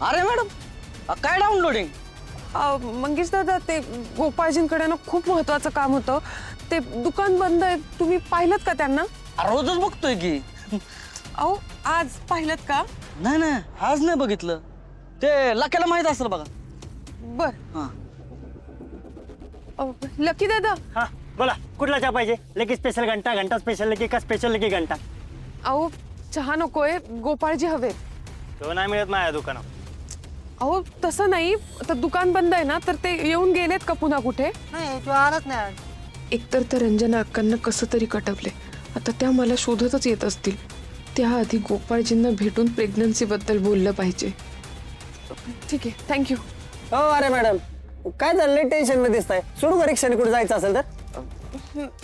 अरे मॅडम, काय डाउनलोडिंग? मंगेश दादा, ते गोपाळजींकडे ना खूप महत्वाचं काम होतं. ते दुकान बंद आहे. तुम्ही पाहिलं का त्यांना? रोजच बघतोय की. अहो, आज पाहिलं का? नाही नाही, आज नाही बघितलं. ते लक्याला माहित असेल बघा. बर. हा. लकी दादा, हाँ बोला, कुठला चहा पाहिजे? लेकी स्पेशल घंटा, घंटा स्पेशल लेकी का स्पेशल लेकी घंटा? अहो चहा नकोय, गोपाळजी हवे. तो नाही मिळत माझ्या दुकानात. अहो तसं नाही, आता दुकान बंद आहे ना, तर ते येऊन गेलेत का पुन्हा कुठे? नाही, तो आलाच नाही. एकतर त्या रंजना अक्कांना कसं तरी कटवले. आता त्या मला शोधतच येत असतील. त्याआधी गोपाळजींना भेटून प्रेग्नन्सी बद्दल बोललं पाहिजे. ठीक आहे, थँक्यू. हो अरे मॅडम, काय झालं? टेन्शन मध्ये दिसताय. सोडू का रिक्षाने कुठे जायचं असेल तर?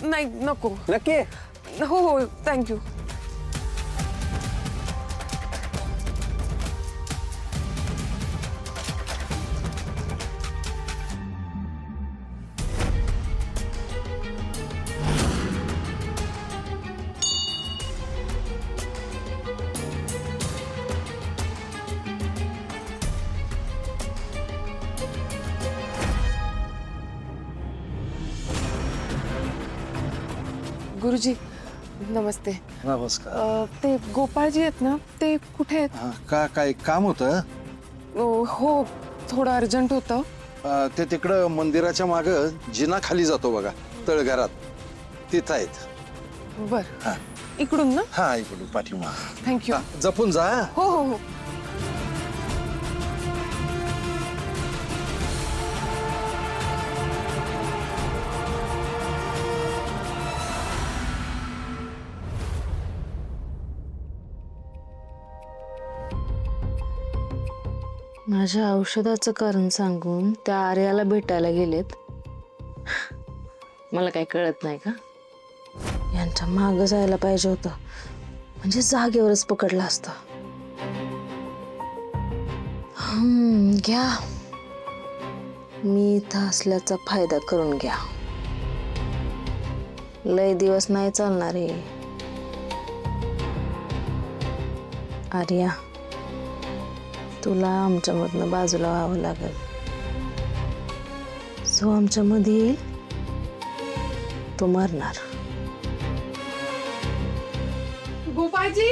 नाही नको. नक्की? हो हो, थँक्यू. गुरुजी नमस्ते. नमस्कार. ते गोपाळजी आहेत ना, ते कुठे आहेत? का काय काम होतं? हो, थोडं अर्जंट होतं. ते तिकडं मंदिराच्या मागं जिना खाली जातो बघा, तळघरात, तिथं आहेत. बर, हा. इकडून ना? हा, इकडून पाठीमा. थँक्यू. जपून जा. हो हो हो. माझ्या औषधाचं कारण सांगून त्या आर्याला भेटायला गेलेत. मला काही कळत नाही का? यांच्या मागं जायला पाहिजे होतं, म्हणजे जागेवरच पकडला असता. घ्या, मी इथं असल्याचा फायदा करून घ्या. लय दिवस नाही चालणार आहे. आर्या, तुला आमच्यामधनं बाजूला व्हावं लागेल. जो आमच्या मध्ये येईल तो मरणार. गोपाळजी,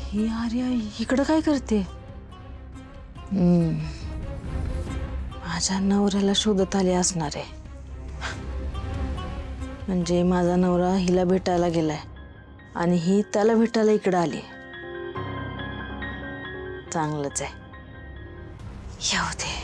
ही आर्या इकडं काय करते? माझ्या नवऱ्याला शोधत आले असणार आहे. म्हणजे माझा नवरा हिला भेटायला गेलाय आणि ही त्याला भेटायला इकडं आली. चांगलंच आहे, येऊ दे.